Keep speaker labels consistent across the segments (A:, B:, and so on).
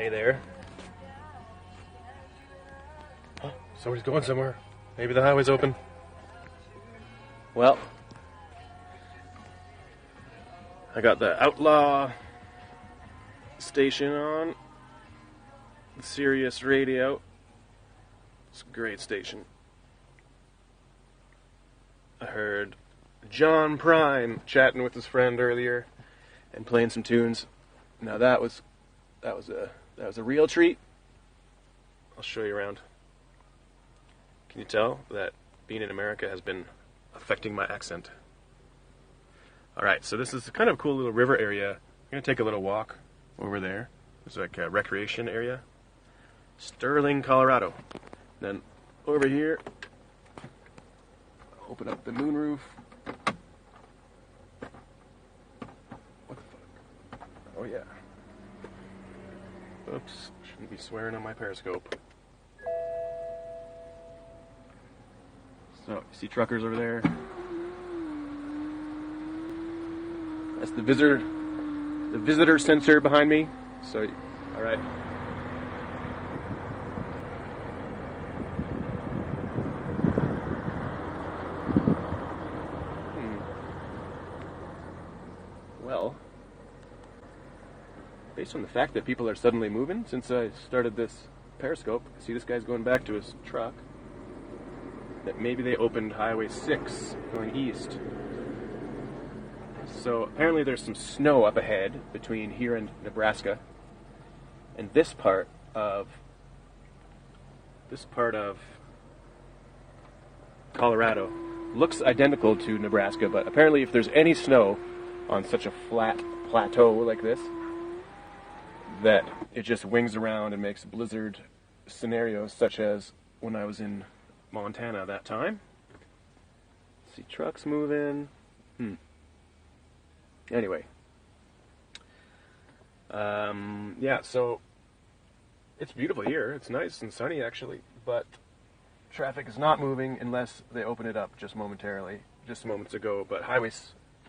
A: Hey there. Oh, somebody's going somewhere. Maybe the highway's open. Well, I got the Outlaw station on. Sirius Radio. It's a great station. I heard John Prine chatting with his friend earlier and playing some tunes. Now that was a real treat. I'll show you around. Can you tell that being in America has been affecting my accent? Alright, so this is kind of a cool little river area. I'm going to take a little walk over there. It's like a recreation area. Sterling, Colorado. Then over here, open up the moonroof. What the fuck? Oh yeah. Oops, shouldn't be swearing on my Periscope. So, you see truckers over there? That's the visitor center behind me. So, alright. Well, based on the fact that people are suddenly moving since I started this Periscope, see this guy's going back to his truck, that maybe they opened Highway 6 going east. So apparently there's some snow up ahead between here and Nebraska, and this part of Colorado looks identical to Nebraska, but apparently if there's any snow on such a flat plateau like this, that it just wings around and makes blizzard scenarios, such as when I was in Montana that time. See trucks moving. Anyway. Yeah, so it's beautiful here. It's nice and sunny, actually, but traffic is not moving unless they open it up just momentarily, just moments ago. But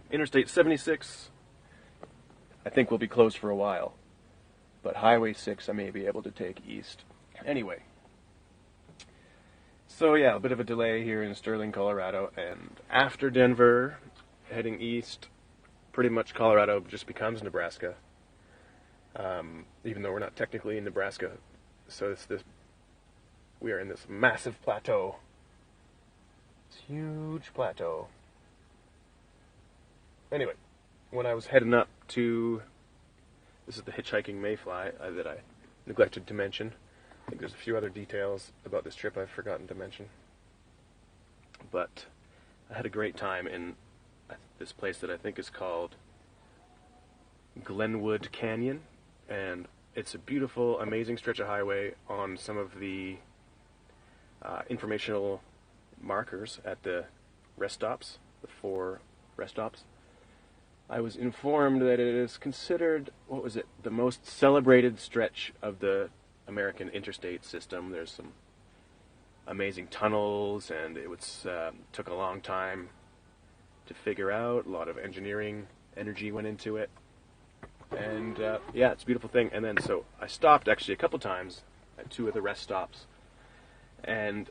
A: Interstate 76, I think will be closed for a while. But Highway 6 I may be able to take east. Anyway. So yeah, a bit of a delay here in Sterling, Colorado, and after Denver, heading east, pretty much Colorado just becomes Nebraska. Even though we're not technically in Nebraska. So we are in this massive plateau. This huge plateau. Anyway, when I was heading up to, this is the hitchhiking mayfly that I neglected to mention. I think there's a few other details about this trip I've forgotten to mention. But I had a great time in this place that I think is called Glenwood Canyon. And it's a beautiful, amazing stretch of highway on some of the informational markers at the rest stops, the 4 rest stops. I was informed that it is considered, the most celebrated stretch of the American interstate system. There's some amazing tunnels, and it took a long time to figure out. A lot of engineering energy went into it. And yeah, it's a beautiful thing. And then so I stopped actually a couple times at 2 of the rest stops and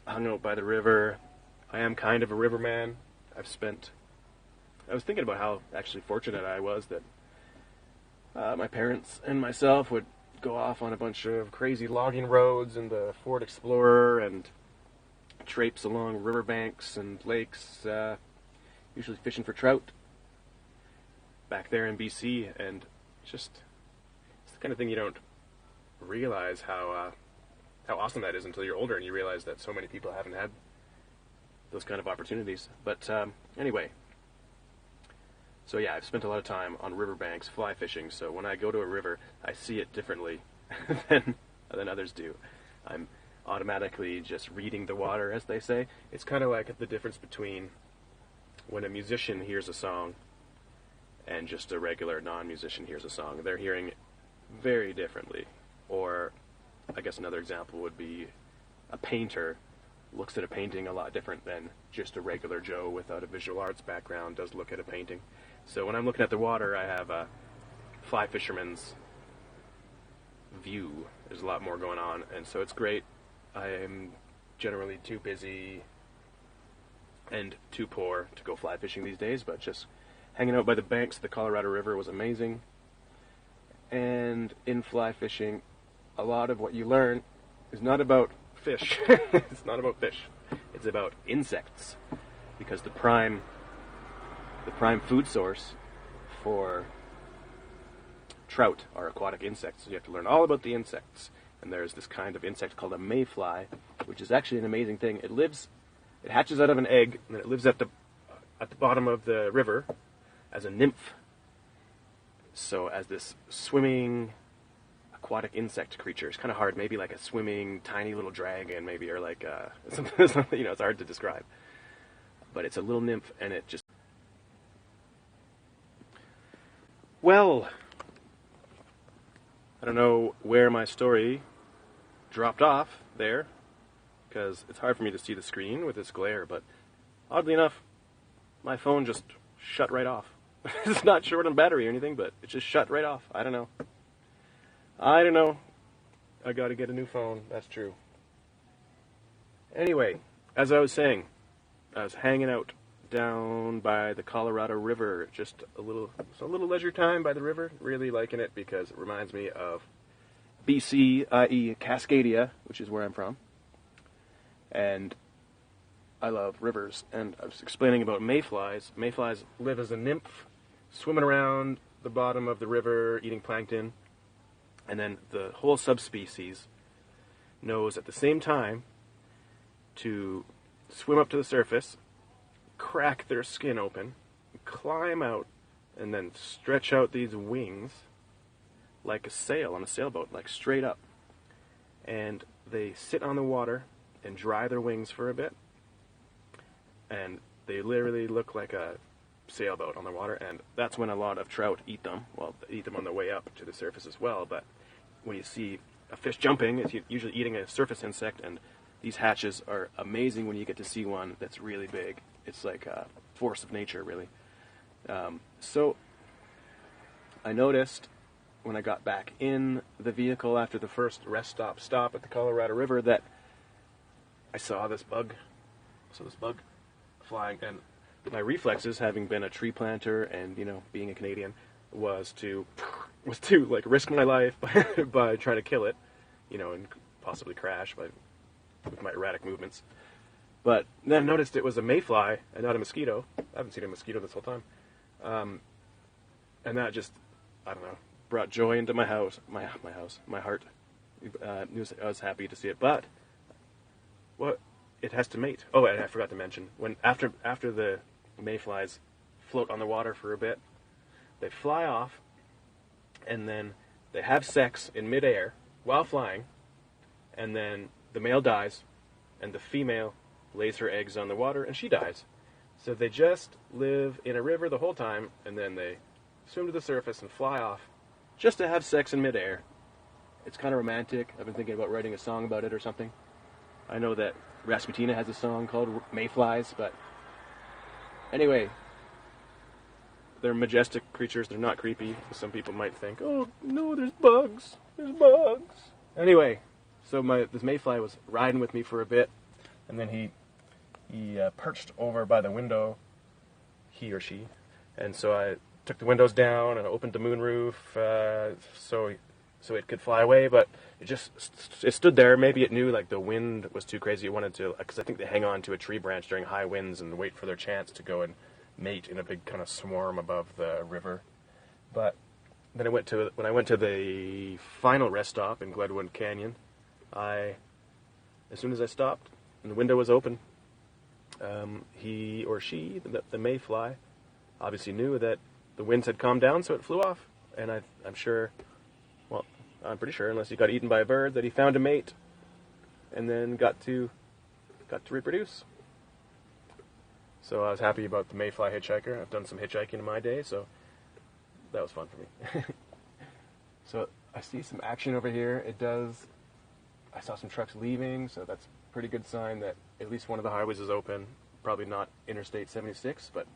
A: hung out by the river. I am kind of a riverman. I was thinking about how actually fortunate I was that my parents and myself would go off on a bunch of crazy logging roads in the Ford Explorer and traipse along riverbanks and lakes, usually fishing for trout back there in BC, and it's the kind of thing you don't realize how awesome that is until you're older and you realize that so many people haven't had those kind of opportunities. But anyway, so yeah, I've spent a lot of time on riverbanks fly fishing, so when I go to a river, I see it differently than others do. I'm automatically just reading the water, as they say. It's kind of like the difference between when a musician hears a song and just a regular non-musician hears a song. They're hearing it very differently. Or, I guess another example would be a painter looks at a painting a lot different than just a regular Joe without a visual arts background does look at a painting. So when I'm looking at the water, I have a fly fisherman's view. There's a lot more going on, and so it's great. I am generally too busy and too poor to go fly fishing these days, but just hanging out by the banks of the Colorado River was amazing. And in fly fishing, a lot of what you learn is not about fish. It's not about fish. It's about insects, because the prime food source for trout are aquatic insects. So you have to learn all about the insects. And there's this kind of insect called a mayfly, which is actually an amazing thing. It hatches out of an egg, and then it lives at the bottom of the river as a nymph. So as this swimming aquatic insect creature. It's kind of hard, maybe like a swimming tiny little dragon, maybe, or like something, it's hard to describe. But it's a little nymph, and it just... Well, I don't know where my story dropped off there, because it's hard for me to see the screen with this glare, but oddly enough, my phone just shut right off. It's not short on battery or anything, but it just shut right off. I don't know. I gotta get a new phone, that's true. Anyway, as I was saying, I was hanging out down by the Colorado River, just a little leisure time by the river, really liking it because it reminds me of BC, i.e. Cascadia, which is where I'm from. And I love rivers, and I was explaining about mayflies. Mayflies live as a nymph, swimming around the bottom of the river, eating plankton, and then the whole subspecies knows at the same time to swim up to the surface, crack their skin open, climb out, and then stretch out these wings like a sail on a sailboat, like straight up. And they sit on the water and dry their wings for a bit, and they literally look like a sailboat on the water, and that's when a lot of trout eat them. Well, they eat them on the way up to the surface as well, but when you see a fish jumping, it's usually eating a surface insect, and these hatches are amazing when you get to see one that's really big. It's like a force of nature, really. So I noticed when I got back in the vehicle after the first rest stop at the Colorado River that I saw this bug flying, and my reflexes, having been a tree planter and being a Canadian, was to like risk my life by trying to kill it, and possibly crash with my erratic movements. But then I noticed it was a mayfly and not a mosquito. I haven't seen a mosquito this whole time, and that just, I don't know, brought joy into my heart. I was happy to see it, but what it has to mate. Oh, and I forgot to mention, when after the mayflies float on the water for a bit, they fly off, and then they have sex in midair while flying, and then the male dies, and the female lays her eggs on the water, and she dies. So they just live in a river the whole time, and then they swim to the surface and fly off just to have sex in midair. It's kind of romantic. I've been thinking about writing a song about it or something. I know that Rasputina has a song called Mayflies, but anyway, they're majestic creatures. They're not creepy. Some people might think, oh, no, there's bugs. There's bugs. Anyway, so this mayfly was riding with me for a bit, and then he perched over by the window, he or she, and so I took the windows down and opened the moonroof so it could fly away, but it stood there. Maybe it knew like the wind was too crazy. It wanted to, because I think they hang on to a tree branch during high winds and wait for their chance to go and mate in a big kind of swarm above the river. But then when I went to the final rest stop in Gledwood Canyon, as soon as I stopped and the window was open, he or she, the mayfly, obviously knew that the winds had calmed down, so it flew off. And I'm pretty sure, unless he got eaten by a bird, that he found a mate and then got to reproduce. So I was happy about the mayfly hitchhiker. I've done some hitchhiking in my day, so that was fun for me. So I see some action over here. I saw some trucks leaving, so that's a pretty good sign that at least one of the highways is open. Probably not Interstate 76, but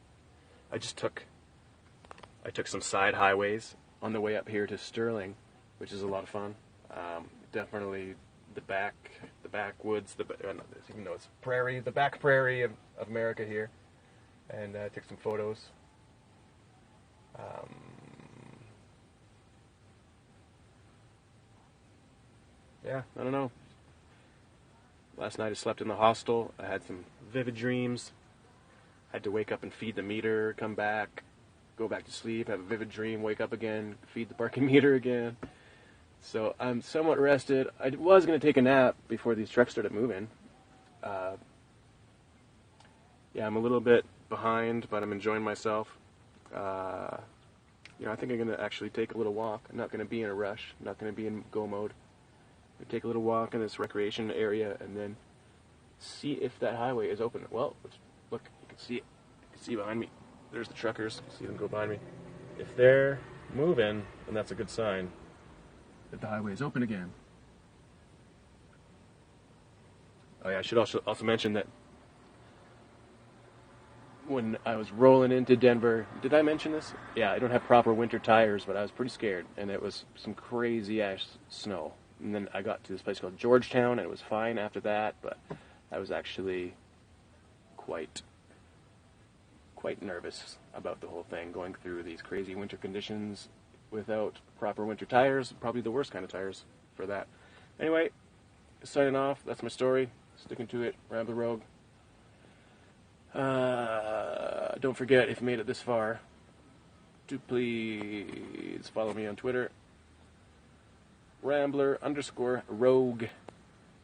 A: I took some side highways on the way up here to Sterling, which is a lot of fun. Definitely the backwoods, even though it's prairie, the back prairie of America here, and took some photos. Yeah, I don't know. Last night I slept in the hostel. I had some vivid dreams. I had to wake up and feed the meter, come back, go back to sleep, have a vivid dream, wake up again, feed the parking meter again. So I'm somewhat rested. I was going to take a nap before these trucks started moving. Yeah, I'm a little bit behind, but I'm enjoying myself. I think I'm going to actually take a little walk. I'm not going to be in a rush. I'm not going to be in go mode. I'm going to take a little walk in this recreation area and then see if that highway is open. Well, look, you can see it. You can see behind me. There's the truckers. You can see them go behind me. If they're moving, then that's a good sign that the highway is open again. Oh yeah, I should also mention that when I was rolling into Denver, did I mention this? Yeah, I don't have proper winter tires, but I was pretty scared, and it was some crazy ass snow. And then I got to this place called Georgetown, and it was fine after that, but I was actually quite nervous about the whole thing, going through these crazy winter conditions without proper winter tires. Probably the worst kind of tires for that. Anyway, signing off. That's my story. Sticking to it. RamblerRogue. Don't forget, if you made it this far, to please follow me on Twitter. Rambler_Rogue